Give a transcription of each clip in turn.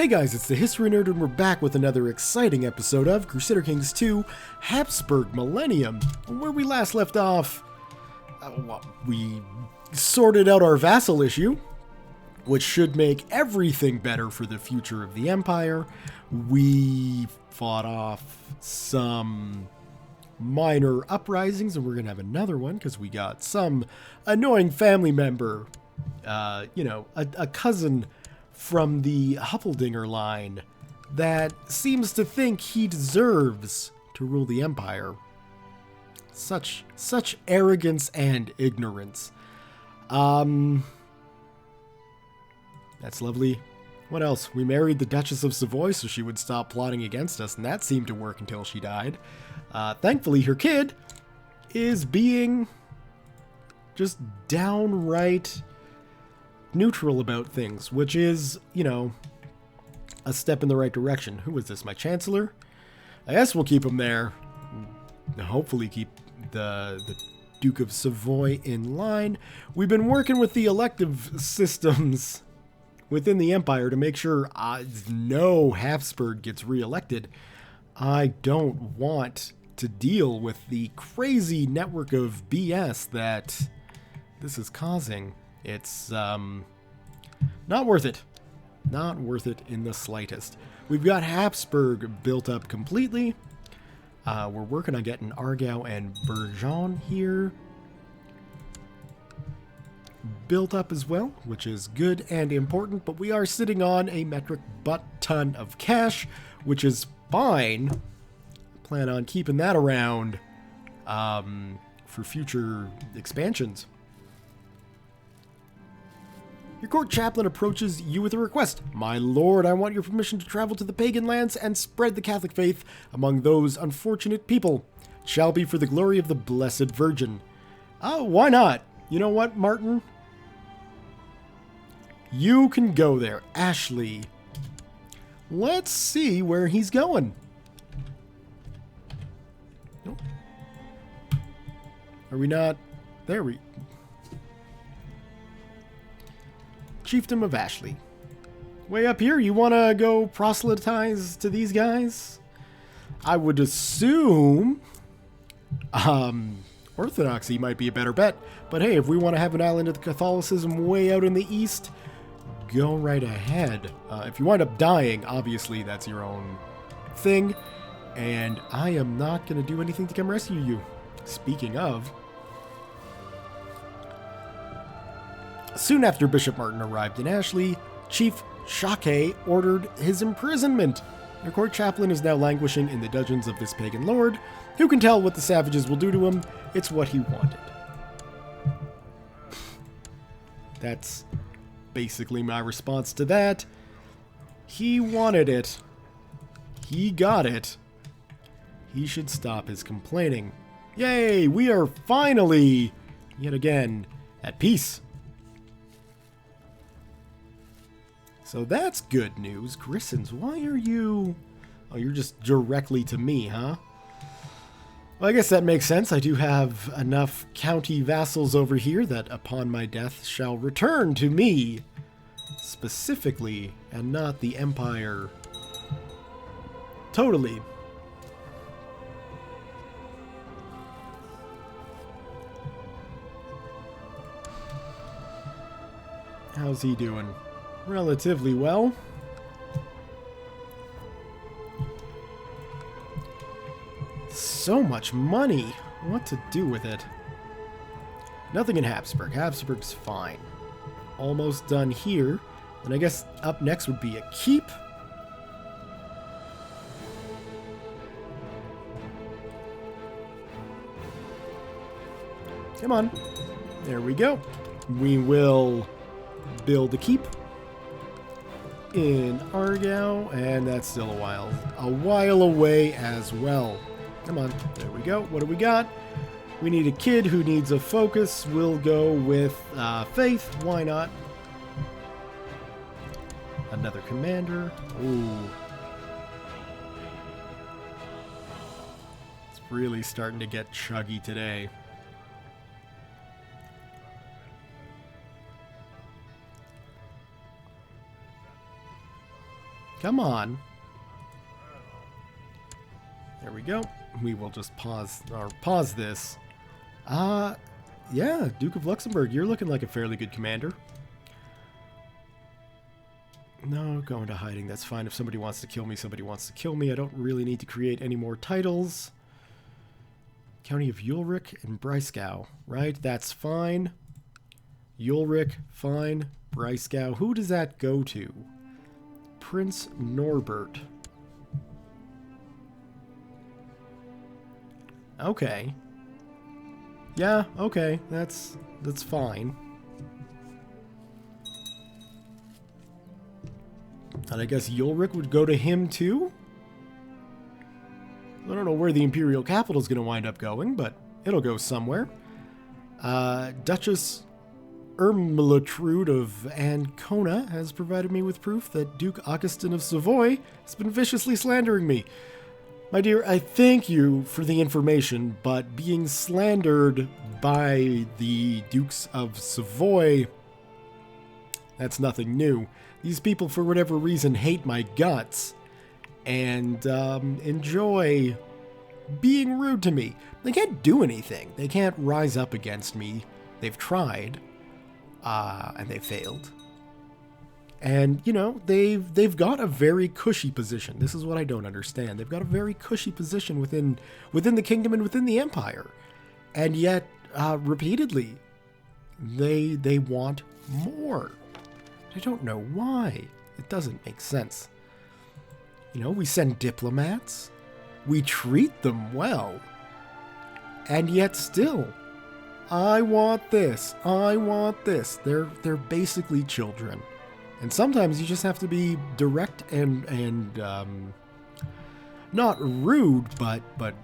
Hey guys, it's the History Nerd and we're back with another exciting episode of Crusader Kings 2 Habsburg Millennium. Where we last left off, we sorted out our vassal issue, which should make everything better for the future of the Empire. We fought off some minor uprisings, and we're going to have another one because we got some annoying family member, a cousin from the Huffledinger line that seems to think he deserves to rule the Empire. Such arrogance and ignorance. That's lovely. What else? We married the Duchess of Savoy so she would stop plotting against us, and that seemed to work until she died. Thankfully, her kid is being just downright neutral about things, which is, a step in the right direction. Who is this? My Chancellor? I guess we'll keep him there. Hopefully keep the Duke of Savoy in line. We've been working with the elective systems within the Empire to make sure no Habsburg gets reelected. I don't want to deal with the crazy network of BS that this is causing. It's not worth it. Not worth it in the slightest. We've got Habsburg built up completely. We're working on getting Argau and Bergen here built up as well, which is good and important, but we are sitting on a metric butt-ton of cash, which is fine. Plan on keeping that around for future expansions. Your court chaplain approaches you with a request. My lord, I want your permission to travel to the pagan lands and spread the Catholic faith among those unfortunate people. It shall be for the glory of the Blessed Virgin. Oh, why not? You know what, Martin? You can go there. Ashley. Let's see where he's going. Nope. Are we not? There we... Chiefdom of Ashley. Way up here, you want to go proselytize to these guys? I would assume Orthodoxy might be a better bet. But hey, if we want to have an island of Catholicism way out in the east, go right ahead. If you wind up dying, obviously that's your own thing. And I am not going to do anything to come rescue you. Speaking of... Soon after Bishop Martin arrived in Ashley, Chief Shake ordered his imprisonment. Your court chaplain is now languishing in the dungeons of this pagan lord. Who can tell what the savages will do to him? It's what he wanted. That's basically my response to that. He wanted it. He got it. He should stop his complaining. Yay! We are finally, yet again, at peace. So that's good news. Grissons, why are you... Oh, you're just directly to me, huh? Well, I guess that makes sense. I do have enough county vassals over here that upon my death shall return to me specifically, and not the Empire totally. How's he doing? Relatively well. So much money. What to do with it? Nothing in Habsburg. Habsburg's fine. Almost done here. And I guess up next would be a keep. Come on. There we go. We will build a keep in Argau, and that's still a while away as well. Come on, there we go. What do we got? We need a kid who needs a focus. We'll go with faith. Why not? Another commander. Ooh. It's really starting to get chuggy today. Come on. There we go. We will just pause this. Yeah, Duke of Luxembourg, you're looking like a fairly good commander. No, go into hiding. That's fine. If somebody wants to kill me, somebody wants to kill me. I don't really need to create any more titles. County of Ulrich and Breisgau, right? That's fine. Ulrich, fine. Breisgau. Who does that go to? Prince Norbert. Okay. Yeah, okay. That's fine. And I guess Ulrich would go to him too? I don't know where the Imperial capital is going to wind up going, but it'll go somewhere. Duchess Ermiltrude of Ancona has provided me with proof that Duke Augustin of Savoy has been viciously slandering me. My dear, I thank you for the information, but being slandered by the Dukes of Savoy, that's nothing new. These people, for whatever reason, hate my guts and enjoy being rude to me. They can't do anything. They can't rise up against me. They've tried, and they failed. And, you know, they've got a very cushy position. This is what I don't understand. They've got a very cushy position within the kingdom and within the empire. And yet, repeatedly, they want more. I don't know why. It doesn't make sense. You know, we send diplomats. We treat them well. And yet still, I want this. I want this. They're basically children. And sometimes you just have to be direct and not rude, but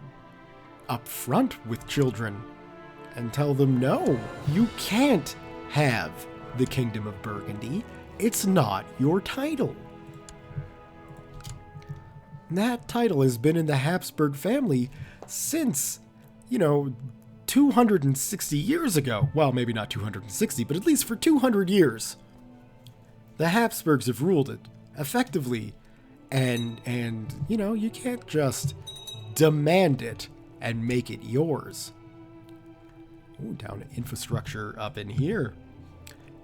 upfront with children and tell them, no, you can't have the Kingdom of Burgundy. It's not your title. And that title has been in the Habsburg family since, 260 years ago. Well, maybe not 260, but at least for 200 years. The Habsburgs have ruled it effectively, and you can't just demand it and make it yours. Ooh, down to infrastructure up in here.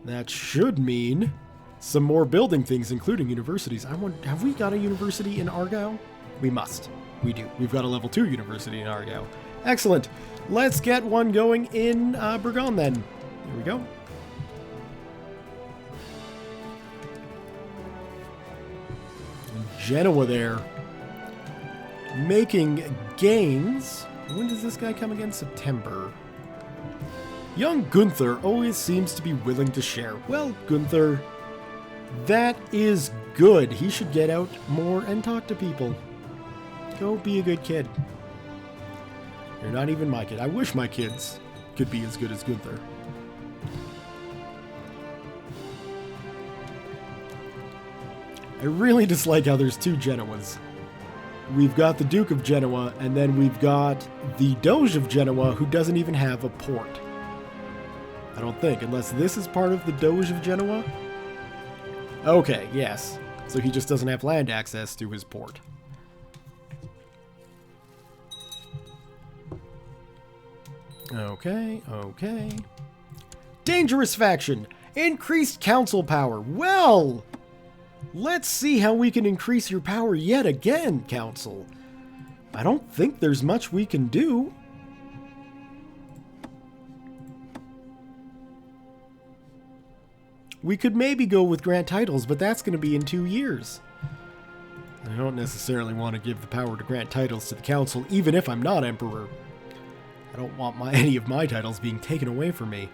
That should mean some more building things, including universities. I wonder, have we got a university in Argyle? We must. We do. We've got a level 2 university in Argyle. Excellent. Let's get one going in Burgon then. Here we go. Genoa there. Making gains. When does this guy come again? September. Young Gunther always seems to be willing to share. Well, Gunther, that is good. He should get out more and talk to people. Go be a good kid. You're not even my kid. I wish my kids could be as good as Gunther. I really dislike how there's two Genoas. We've got the Duke of Genoa, and then we've got the Doge of Genoa, who doesn't even have a port. I don't think, unless this is part of the Doge of Genoa. Okay, yes. So he just doesn't have land access to his port. Okay, okay. Dangerous faction. Increased council power. Well, let's see how we can increase your power yet again, council. I don't think there's much we can do. We could maybe go with grant titles, but that's going to be in 2 years. I don't necessarily want to give the power to grant titles to the council, even if I'm not emperor. I don't want any of my titles being taken away from me.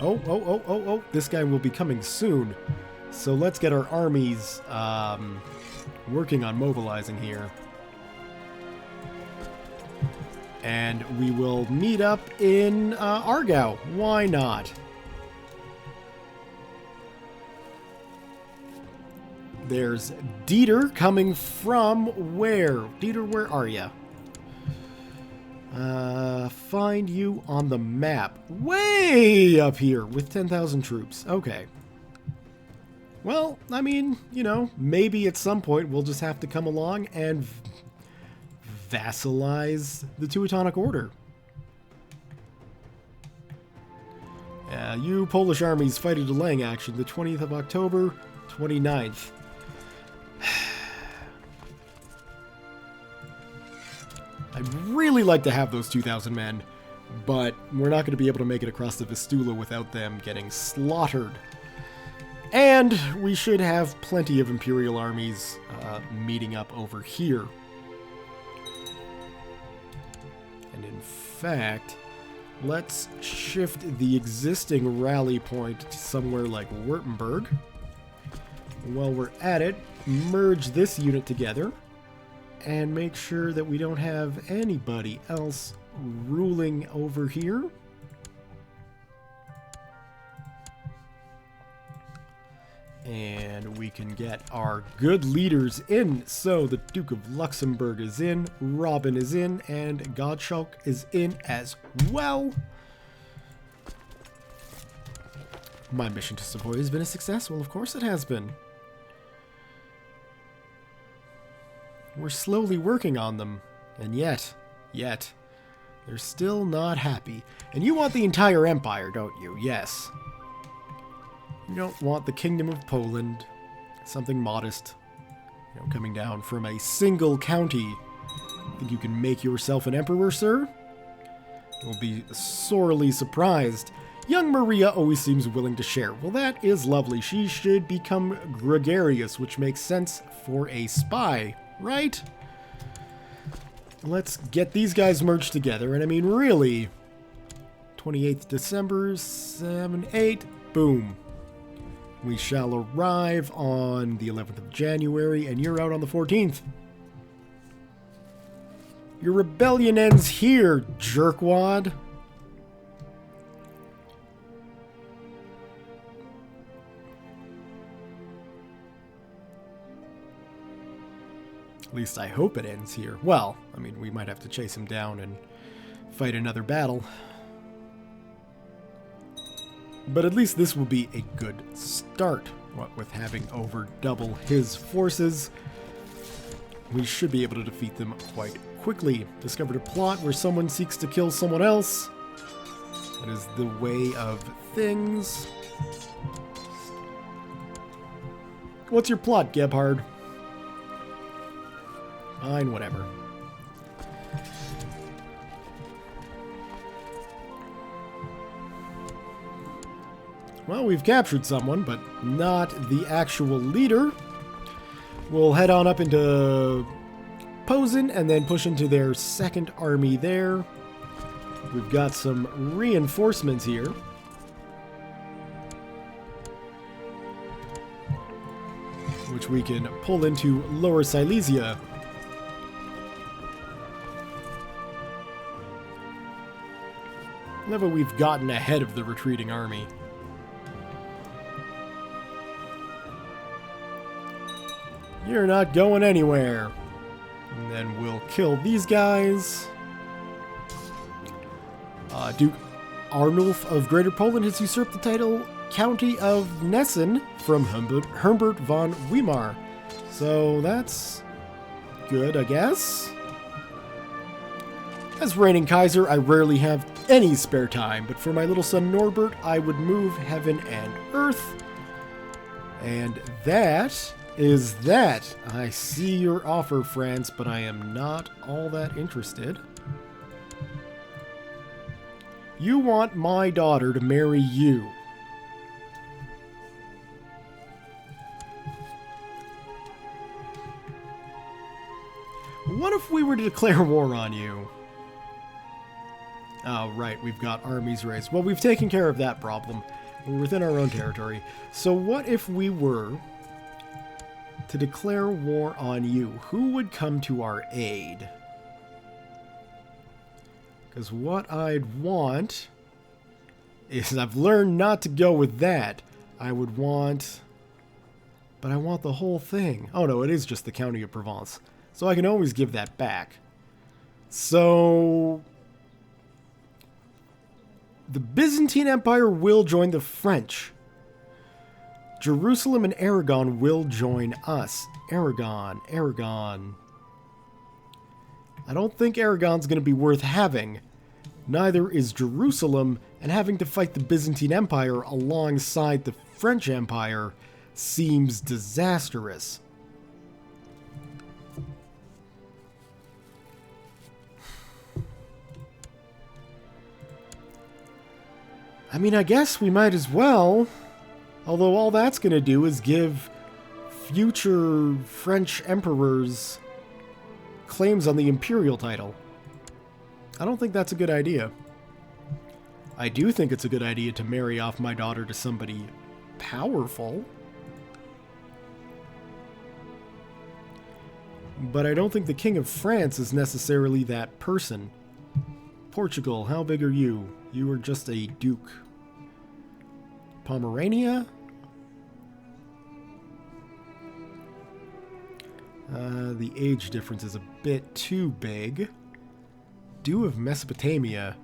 Oh, this guy will be coming soon. So let's get our armies working on mobilizing here. And we will meet up in Argyle. Why not? There's Dieter coming from where? Dieter, where are you? Find you on the map. Way up here with 10,000 troops. Okay. Well, I mean, you know, maybe at some point we'll just have to come along and vassalize the Teutonic Order. You Polish armies fight a delaying action the 20th of October, 29th. I'd really like to have those 2,000 men, but we're not going to be able to make it across the Vistula without them getting slaughtered. And we should have plenty of Imperial armies meeting up over here. And in fact, let's shift the existing rally point to somewhere like Württemberg. While we're at it, merge this unit together and make sure that we don't have anybody else ruling over here. And we can get our good leaders in. So the Duke of Luxembourg is in, Robin is in, and Gottschalk is in as well. My mission to Savoy has been a success. Well, of course it has been. We're slowly working on them, and yet, they're still not happy. And you want the entire empire, don't you? Yes. You don't want the Kingdom of Poland, something modest, you know, coming down from a single county. Think you can make yourself an emperor, sir? You'll be sorely surprised. Young Maria always seems willing to share. Well, that is lovely. She should become gregarious, which makes sense for a spy, right? Let's get these guys merged together. And I mean, really, 28th December, 7, 8, boom. We shall arrive on the 11th of January, and you're out on the 14th. Your rebellion ends here, jerkwad. At least I hope it ends here. Well, I mean, we might have to chase him down and fight another battle. But at least this will be a good start. What with having over double his forces, we should be able to defeat them quite quickly. Discovered a plot where someone seeks to kill someone else. That is the way of things. What's your plot, Gebhard? Fine, whatever. Well, we've captured someone, but not the actual leader. We'll head on up into Posen and then push into their second army there. We've got some reinforcements here. Which we can pull into Lower Silesia. Never we've gotten ahead of the retreating army. You're not going anywhere. And then we'll kill these guys. Duke Arnulf of Greater Poland has usurped the title County of Nessen from Humbert von Weimar. So that's good, I guess. As reigning Kaiser, I rarely have any spare time, but for my little son Norbert, I would move heaven and earth. And that is that. I see your offer, France, but I am not all that interested. You want my daughter to marry you. What if we were to declare war on you? Oh, right, we've got armies raised. Well, we've taken care of that problem. We're within our own territory. So what if we were to declare war on you? Who would come to our aid? Because what I'd want is, I've learned not to go with that. I would want... But I want the whole thing. Oh no, it is just the County of Provence. So I can always give that back. So... The Byzantine Empire will join the French. Jerusalem and Aragon will join us. Aragon. I don't think Aragon's going to be worth having. Neither is Jerusalem, and having to fight the Byzantine Empire alongside the French Empire seems disastrous. I mean, I guess we might as well. Although all that's going to do is give future French emperors claims on the imperial title. I don't think that's a good idea. I do think it's a good idea to marry off my daughter to somebody powerful. But I don't think the King of France is necessarily that person. Portugal, how big are you? You are just a duke. Pomerania? The age difference is a bit too big. Duke of Mesopotamia.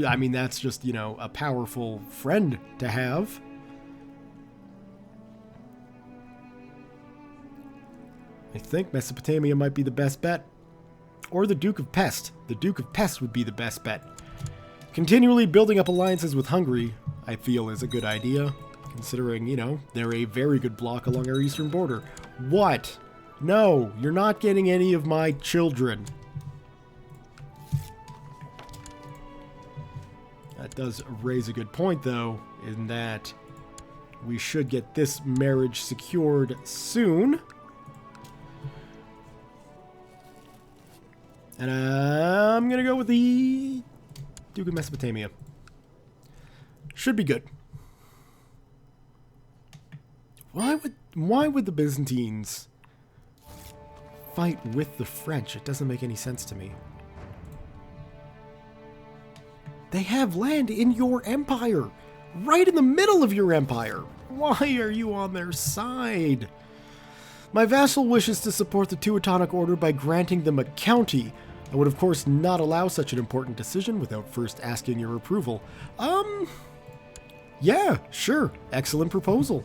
I mean, that's just, you know, a powerful friend to have. I think Mesopotamia might be the best bet. Or the Duke of Pest. The Duke of Pest would be the best bet. Continually building up alliances with Hungary, I feel, is a good idea, considering, you know, they're a very good bloc along our eastern border. What? No, you're not getting any of my children. That does raise a good point, though, in that we should get this marriage secured soon. And I'm going to go with the Duke of Mesopotamia. Should be good. Why would the Byzantines fight with the French? It doesn't make any sense to me. They have land in your empire. Right in the middle of your empire. Why are you on their side? My vassal wishes to support the Teutonic Order by granting them a county. I would, of course, not allow such an important decision without first asking your approval. Yeah, sure. Excellent proposal.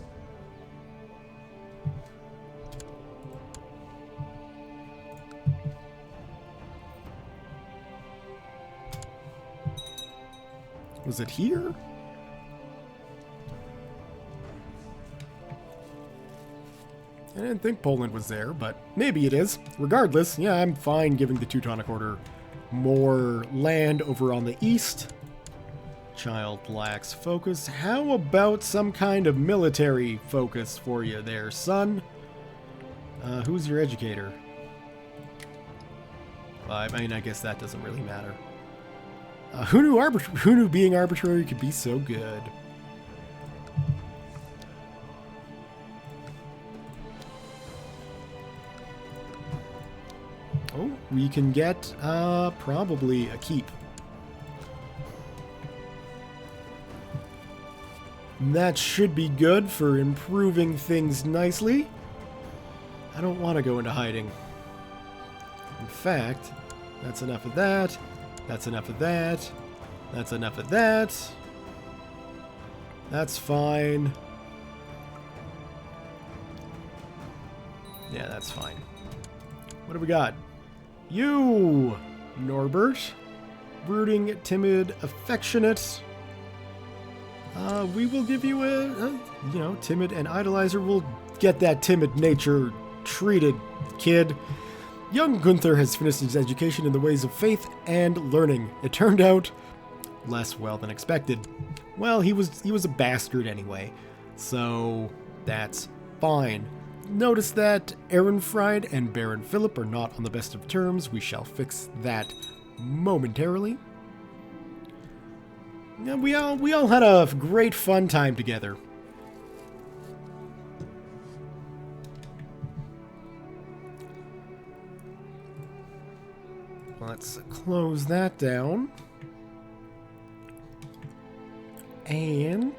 Was it here? I didn't think Poland was there, but maybe it is. Regardless, yeah, I'm fine giving the Teutonic Order more land over on the east. Child lacks focus. How about some kind of military focus for you there, son? Who's your educator? Well, I mean, I guess that doesn't really matter. Who knew being arbitrary could be so good? Oh, we can get probably a keep. That should be good for improving things nicely. I don't want to go into hiding. In fact, that's enough of that. That's enough of that. That's enough of that. That's fine. Yeah, that's fine. What do we got? You, Norbert. Brooding, timid, affectionate. We will give you a timid and idolizer. We'll get that timid nature treated, kid. Young Gunther has finished his education in the ways of faith and learning. It turned out less well than expected. Well, he was a bastard anyway, so that's fine. Notice that Ehrenfried and Baron Philip are not on the best of terms. We shall fix that momentarily. Yeah, we all had a great fun time together. Let's close that down. And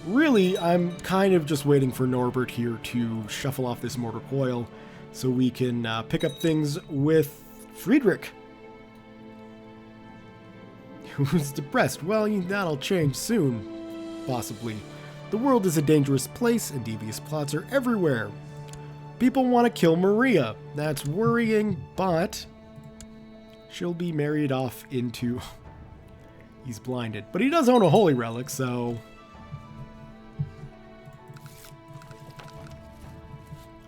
really, I'm kind of just waiting for Norbert here to shuffle off this mortar coil so we can pick up things with Friedrich, Who's depressed? Well, that'll change soon. Possibly. The world is a dangerous place and devious plots are everywhere. People want to kill Maria. That's worrying, but she'll be married off into... He's blinded. But he does own a holy relic, so...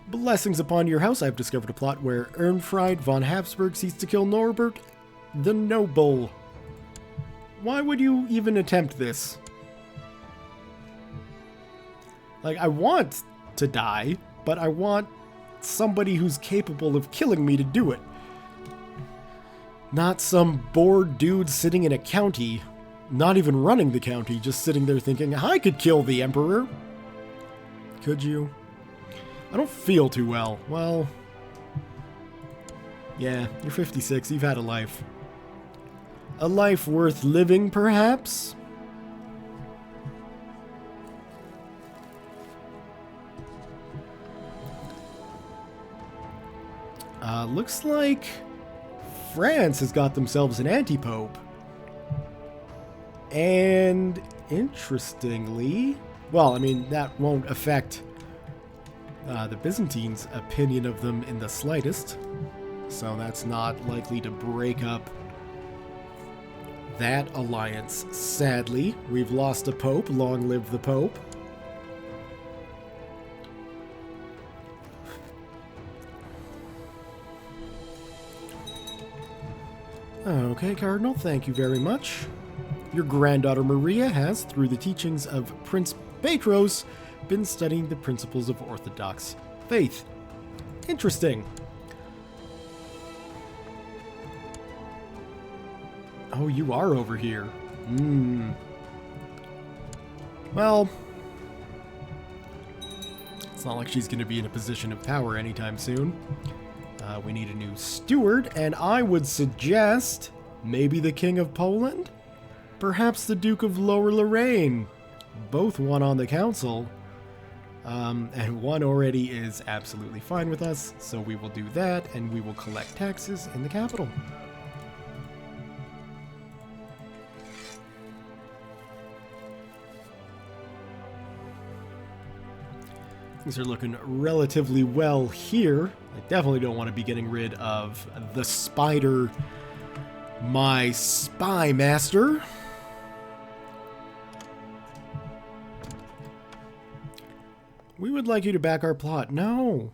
Blessings upon your house. I've discovered a plot where Ernfried von Habsburg seeks to kill Norbert the Noble. Why would you even attempt this? Like, I want to die, but I want somebody who's capable of killing me to do it. Not some bored dude sitting in a county, not even running the county, just sitting there thinking, I could kill the Emperor. Could you? I don't feel too well. Well, yeah, you're 56, you've had a life. A life worth living, perhaps? Looks like France has got themselves an anti-pope. And interestingly, well, I mean, that won't affect the Byzantines' opinion of them in the slightest. So that's not likely to break up that alliance. Sadly, we've lost a pope. Long live the pope. Okay, Cardinal, thank you very much. Your granddaughter Maria has, through the teachings of Prince Petros, been studying the principles of Orthodox faith. Interesting. Oh, you are over here. Well, it's not like she's going to be in a position of power anytime soon. We need a new steward, and I would suggest maybe the King of Poland? Perhaps the Duke of Lower Lorraine. Both won on the council. And one already is absolutely fine with us, so we will do that, and we will collect taxes in the capital. Things are looking relatively well here. I definitely don't want to be getting rid of the spider, my spy master. We would like you to back our plot. No.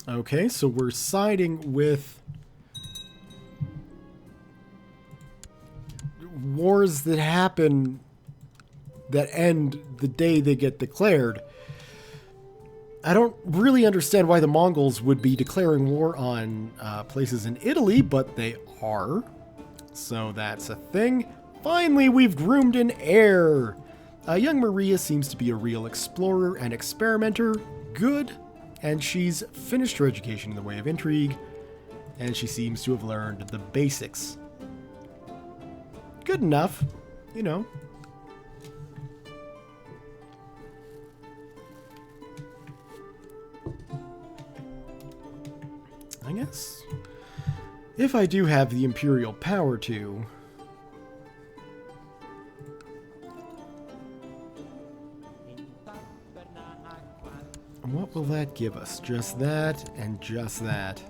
Okay, so we're siding with wars that happen that end the day they get declared. I don't really understand why the Mongols would be declaring war on places in Italy, but they are. So that's a thing. Finally, we've groomed an heir. Young Maria seems to be a real explorer and experimenter. Good. And she's finished her education in the way of intrigue. And she seems to have learned the basics. Good enough, you know. I guess if I do have the imperial power to, what will that give us? Just that and just that.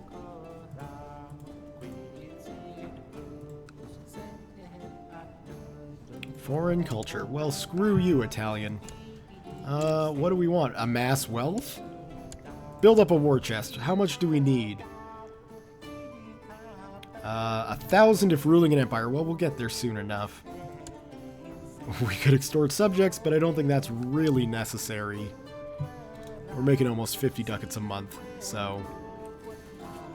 Foreign culture. Well, screw you, Italian. What do we want? Amass wealth? Build up a war chest. How much do we need? 1,000 if ruling an empire. Well, we'll get there soon enough. We could extort subjects, but I don't think that's really necessary. We're making almost 50 ducats a month, so...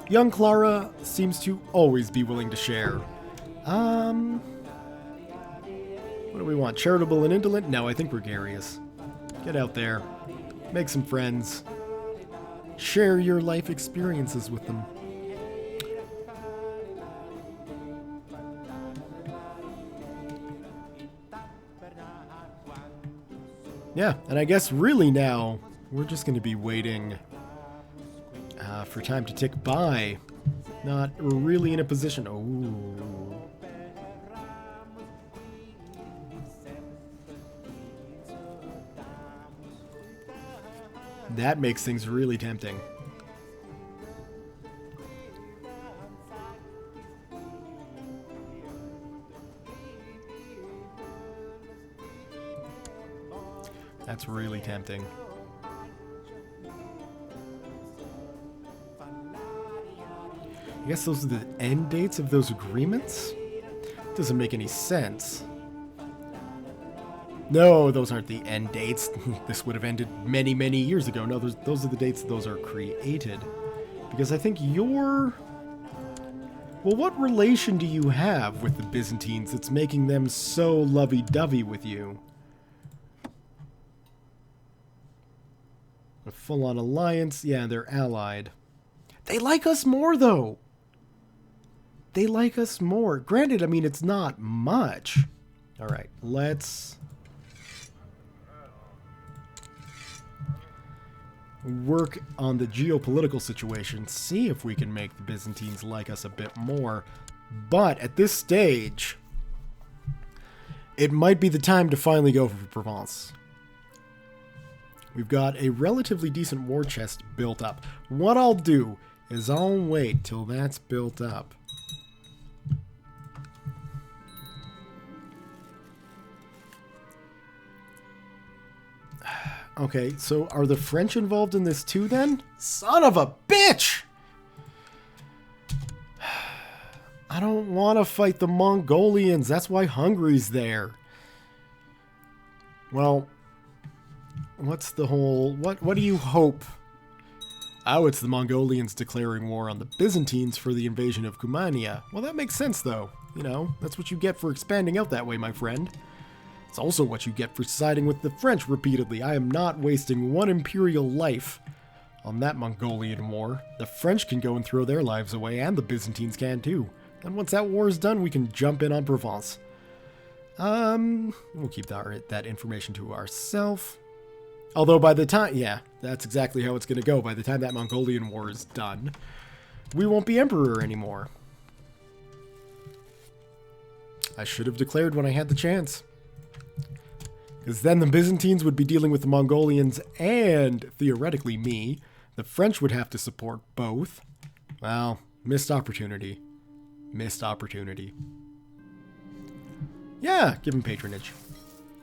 Young Clara seems to always be willing to share. What do we want? Charitable and indolent? No, I think gregarious. Get out there. Make some friends. Share your life experiences with them. Yeah, and I guess really now, we're just going to be waiting for time to tick by. Not really in a position. Oh. That makes things really tempting. That's really tempting. I guess those are the end dates of those agreements? Doesn't make any sense. No, those aren't the end dates. This would have ended many, many years ago. No, those are the dates those are created. Because I think you're... Well, what relation do you have with the Byzantines that's making them so lovey-dovey with you? A full-on alliance? Yeah, they're allied. They like us more, though! They like us more. Granted, I mean, it's not much. Alright, let's... work on the geopolitical situation, see if we can make the Byzantines like us a bit more. But at this stage, it might be the time to finally go for Provence. We've got a relatively decent war chest built up. What I'll do is I'll wait till that's built up. Okay, so are the French involved in this too then? Son of a bitch! I don't want to fight the Mongolians. That's why Hungary's there. Well, what's the whole... What do you hope? Oh, it's the Mongolians declaring war on the Byzantines for the invasion of Cumania. Well, that makes sense, though. You know, that's what you get for expanding out that way, my friend. It's also what you get for siding with the French repeatedly. I am not wasting one imperial life on that Mongolian war. The French can go and throw their lives away, and the Byzantines can too. And once that war is done, we can jump in on Provence. We'll keep that information to ourselves. Although by the time... Yeah, that's exactly how it's going to go. By the time that Mongolian war is done, we won't be emperor anymore. I should have declared when I had the chance. Because then the Byzantines would be dealing with the Mongolians and, theoretically, me. The French would have to support both. Well, missed opportunity. Missed opportunity. Yeah, give him patronage.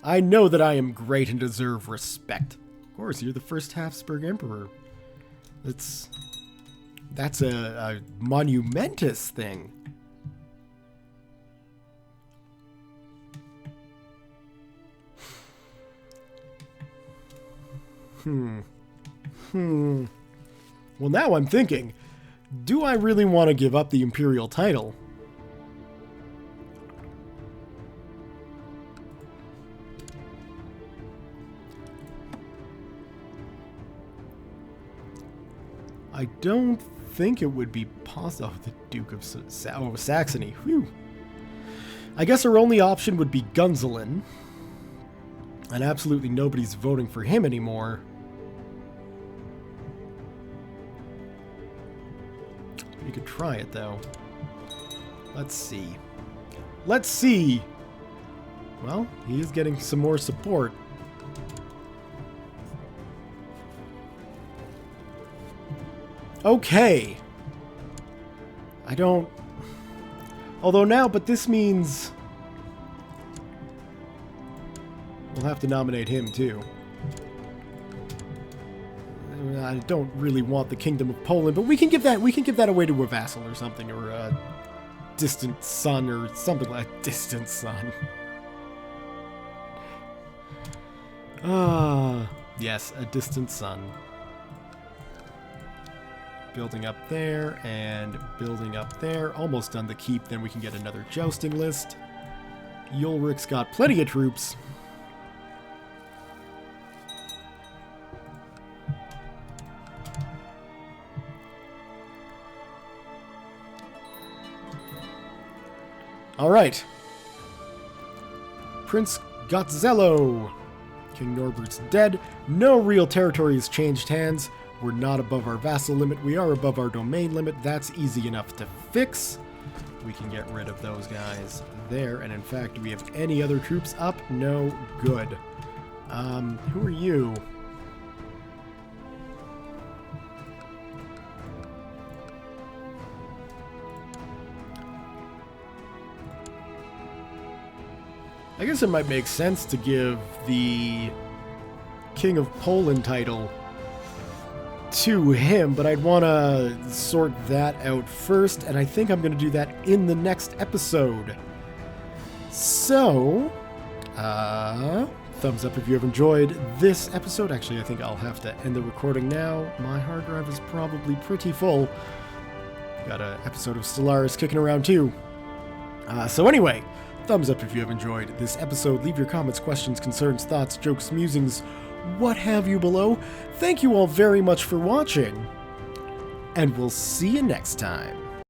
I know that I am great and deserve respect. Of course, you're the first Habsburg emperor. That's a monumentous thing. Well, now I'm thinking, do I really want to give up the imperial title? I don't think it would be possible. Oh, the Duke of Saxony. Whew. I guess our only option would be Gunzelin. And absolutely nobody's voting for him anymore. You could try it, though. Let's see. Let's see! Well, he is getting some more support. Okay. I don't... Although now, but this means... We'll have to nominate him, too. I don't really want the Kingdom of Poland, but we can give that away to a vassal or something, or a distant son, or something like distant son. Yes, a distant son. Building up there, and building up there. Almost done the keep, then we can get another jousting list. Ulrich's got plenty of troops. Alright. Prince Gotzello. King Norbert's dead. No real territory has changed hands. we're not above our vassal limit. We are above our domain limit. That's easy enough to fix. We can get rid of those guys there. And in fact, do we have any other troops up? No. Good. Who are you? I guess it might make sense to give the King of Poland title to him, but I'd want to sort that out first, and I think I'm going to do that in the next episode. So, thumbs up if you have enjoyed this episode. Actually, I think I'll have to end the recording now. My hard drive is probably pretty full. Got an episode of Stellaris kicking around too. So anyway, thumbs up if you have enjoyed this episode. Leave your comments, questions, concerns, thoughts, jokes, musings, what have you below. Thank you all very much for watching, and we'll see you next time.